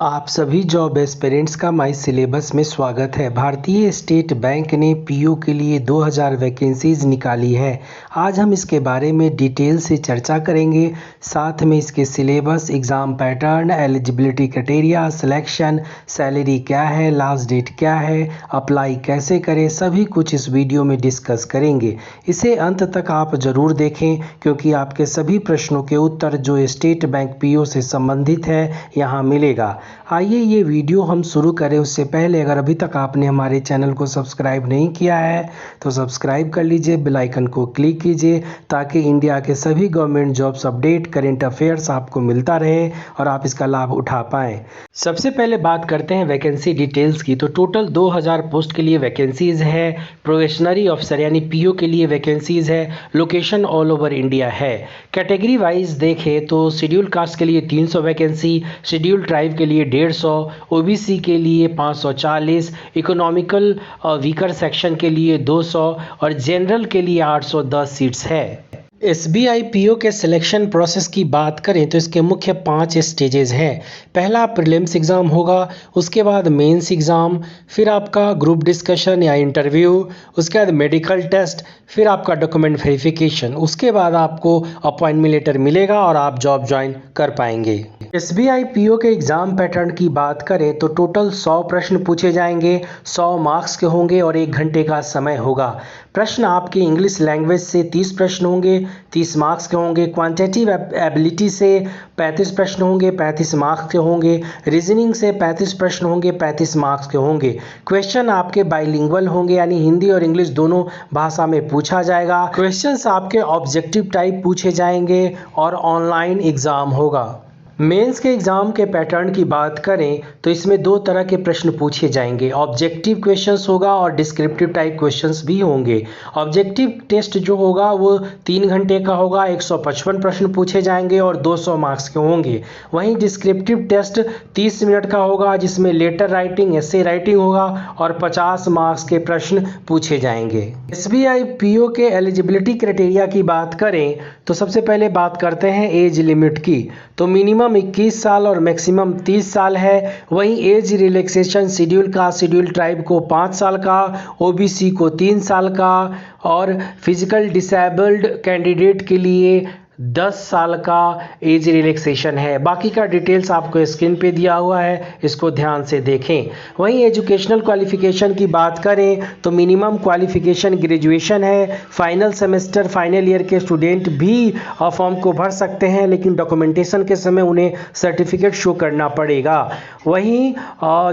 आप सभी job aspirants का माई सिलेबस में स्वागत है। भारतीय स्टेट बैंक ने पीओ के लिए 2000 वैकेंसीज निकाली है। आज हम इसके बारे में डिटेल से चर्चा करेंगे। साथ में इसके syllabus, exam pattern, eligibility criteria, selection, salary क्या है, लास्ट डेट क्या है, अप्लाई कैसे करें, सभी कुछ इस वीडियो में डिस्कस करेंगे। इसे अंत तक आप ज़रूर देखें क्योंकि आपके सभी प्रश्नों के उत्तर जो स्टेट बैंक पीओ से संबंधित है यहाँ मिलेगा। आइए ये वीडियो हम शुरू करें उससे पहले अगर अभी तक आपने हमारे चैनल को सब्सक्राइब नहीं किया है तो सब्सक्राइब कर लीजिए, बेल आइकन को क्लिक कीजिए ताकि इंडिया के सभी government jobs update, current affairs आपको मिलता रहे और आप इसका लाभ उठा पाएँ। सबसे पहले बात करते हैं वैकेंसी डिटेल्स की। तो टोटल 2000 पोस्ट के लिए वैकेंसीज़ है। प्रोबेशनरी ऑफिसर यानी पीओ के लिए वैकेंसीज़ है। लोकेशन ऑल ओवर इंडिया है। कैटेगरी वाइज देखें तो शेड्यूल कास्ट के लिए 300 वैकेंसी, शेड्यूल ट्राइब के लिए 150, ओबीसी के लिए 540, इकोनॉमिकल वीकर सेक्शन के लिए 200 और जनरल के लिए 810 सीट्स है। एसबीआई पीओ के सिलेक्शन प्रोसेस की बात करें तो इसके मुख्य 5 स्टेजेस हैं। पहला प्रीलिम्स एग्ज़ाम होगा, उसके बाद मेंस एग्ज़ाम, फिर आपका ग्रुप डिस्कशन या इंटरव्यू, उसके बाद मेडिकल टेस्ट, फिर आपका डॉक्यूमेंट वेरिफिकेशन, उसके बाद आपको अपॉइंटमेंट लेटर मिलेगा और आप जॉब ज्वाइन कर पाएंगे। एसबीआई पीओ के एग्ज़ाम पैटर्न की बात करें तो टोटल 100 प्रश्न पूछे जाएंगे, 100 मार्क्स के होंगे और 1 घंटे का समय होगा। प्रश्न आपके इंग्लिश लैंग्वेज से 30 प्रश्न होंगे, 30 मार्क्स के होंगे। क्वांटिटेटिव एबिलिटी से 35 प्रश्न होंगे, 35 मार्क्स के होंगे। रीजनिंग से 35 प्रश्न होंगे, 35 मार्क्स के होंगे। क्वेश्चन आपके बाइलिंगुअल होंगे यानी हिंदी और इंग्लिश दोनों भाषा में पूछा जाएगा। क्वेश्चंस आपके ऑब्जेक्टिव टाइप पूछे जाएंगे और ऑनलाइन एग्ज़ाम होगा। मेंस के एग्ज़ाम के पैटर्न की बात करें तो इसमें 2 तरह के प्रश्न पूछे जाएंगे। ऑब्जेक्टिव क्वेश्चंस होगा और डिस्क्रिप्टिव टाइप क्वेश्चंस भी होंगे। ऑब्जेक्टिव टेस्ट जो होगा वो 3 घंटे का होगा, 155 प्रश्न पूछे जाएंगे और 200 मार्क्स के होंगे। वहीं डिस्क्रिप्टिव टेस्ट 30 मिनट का होगा जिसमें लेटर राइटिंग, एसे राइटिंग होगा और 50 मार्क्स के प्रश्न पूछे जाएंगे। एसबीआई पीओ के एलिजिबिलिटी क्राइटेरिया की बात करें तो सबसे पहले बात करते हैं एज लिमिट की। तो मिनिमम 21 साल और मैक्सिमम 30 साल है। वहीं age relaxation schedule caste, schedule tribe को 5 साल का, ओबीसी को 3 साल का और फिजिकल डिसेबल्ड कैंडिडेट के लिए 10 साल का एज रिलैक्सेशन है। बाकी का डिटेल्स आपको स्क्रीन पे दिया हुआ है, इसको ध्यान से देखें। वहीं एजुकेशनल क्वालिफिकेशन की बात करें तो मिनिमम क्वालिफिकेशन ग्रेजुएशन है। फाइनल सेमेस्टर, फाइनल ईयर के स्टूडेंट भी फॉर्म को भर सकते हैं लेकिन डॉक्यूमेंटेशन के समय उन्हें सर्टिफिकेट शो करना पड़ेगा। वहीं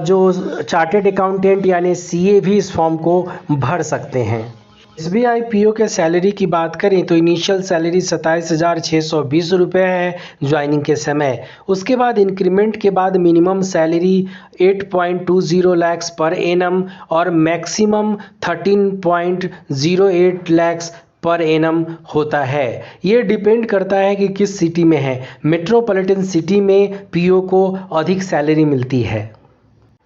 जो चार्टेड अकाउंटेंट यानी सीए भी इस फॉर्म को भर सकते हैं। एसबीआई पीओ के सैलरी की बात करें तो इनिशियल सैलरी 27,620 रुपये है ज्वाइनिंग के समय। उसके बाद इंक्रीमेंट के बाद minimum salary 8.20 lakh per annum और मैक्सिमम 13.08 लाख पर एनम होता है। ये डिपेंड करता है कि किस सिटी में है। मेट्रोपॉलिटन सिटी में पीओ को अधिक सैलरी मिलती है।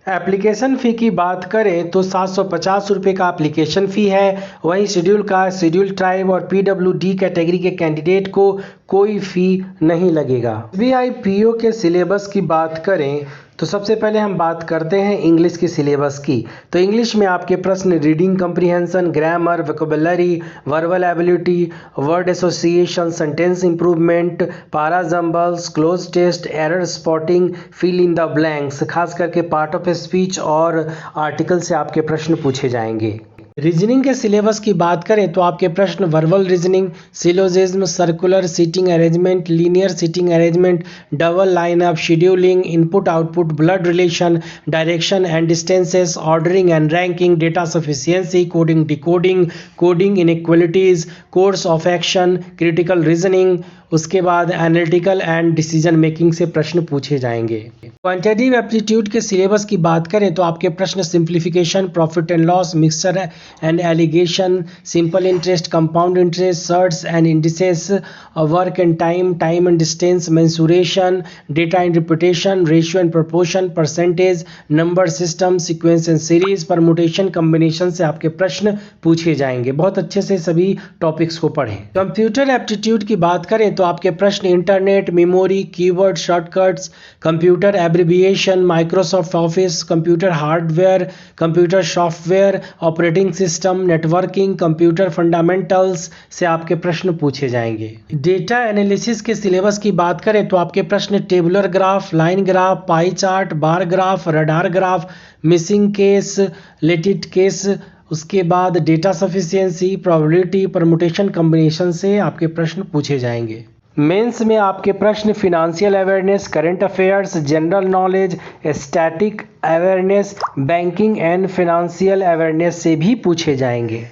एप्लीकेशन फ़ी की बात करें तो 750 रुपये का एप्लीकेशन फ़ी है। वहीं शेड्यूल कास्ट, शेड्यूल ट्राइब और पीडब्ल्यूडी कैटेगरी के कैंडिडेट को कोई फ़ी नहीं लगेगा। एसबीआई पीओ के सिलेबस की बात करें तो सबसे पहले हम बात करते हैं इंग्लिश की सिलेबस की। तो इंग्लिश में आपके प्रश्न reading comprehension, grammar, vocabulary, verbal ability, word association, sentence improvement, para jumbles, cloze test, error spotting, fill in the blanks, खास करके पार्ट ऑफ स्पीच और आर्टिकल से आपके प्रश्न पूछे जाएंगे। रीजनिंग के सिलेबस की बात करें तो आपके प्रश्न verbal reasoning, syllogism, circular seating arrangement, linear seating arrangement, double line up, scheduling, input output, blood relation, direction and distances, ordering and ranking, data sufficiency, coding decoding, coding inequalities, course of action, critical reasoning, उसके बाद analytical and decision making से प्रश्न पूछे जाएंगे। Quantitative aptitude के syllabus की बात करें तो आपके प्रश्न simplification, profit and loss, mixture and allegation, simple interest, compound interest, shirts and indices, work and time, time and distance, mensuration, data interpretation, ratio and proportion, percentage, number system, sequence and series, permutation, combination से आपके प्रश्न पूछे जाएंगे। बहुत अच्छे से सभी topics को पढ़ें। कंप्यूटर एप्टीट्यूड की बात करें तो तो आपके प्रश्न internet, memory, keyword, shortcuts, computer abbreviation, Microsoft office, computer hardware, computer software, operating system, networking, computer fundamentals से आपके प्रश्न पूछे जाएंगे। डेटा एनालिसिस के सिलेबस की बात करें तो आपके प्रश्न tabular graph, line graph, pie chart, bar graph, radar graph, missing case, latent case, उसके बाद data sufficiency, probability, permutation, combination से आपके प्रश्न पूछे जाएंगे। मेंस में आपके प्रश्न financial awareness, current affairs, general knowledge, static awareness, banking and financial awareness से भी पूछे जाएंगे।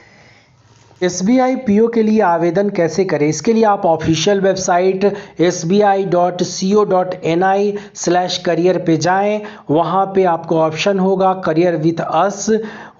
SBI PO के लिए आवेदन कैसे करें? इसके लिए आप ऑफिशियल वेबसाइट sbi.co.ni/career पे जाएं। वहाँ पे आपको ऑप्शन होगा करियर विथ अस।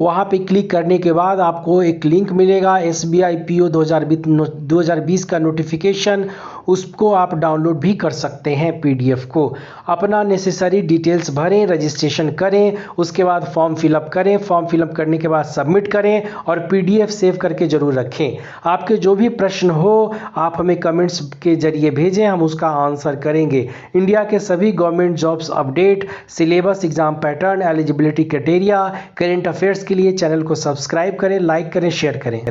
वहाँ पे क्लिक करने के बाद आपको एक लिंक मिलेगा SBI PO 2020 का नोटिफिकेशन, उसको आप डाउनलोड भी कर सकते हैं PDF को। अपना नेसेसरी डिटेल्स भरें, रजिस्ट्रेशन करें, उसके बाद फॉर्म फिलअप करें। फॉर्म फिलअप करने के बाद सबमिट करें और PDF सेव करके जरूर रखें। आपके जो भी प्रश्न हो आप हमें कमेंट्स के जरिए भेजें, हम उसका आंसर करेंगे। इंडिया के सभी government jobs update, syllabus, exam pattern, eligibility criteria, current affairs के लिए चैनल को सब्सक्राइब करें, लाइक करें, शेयर करें।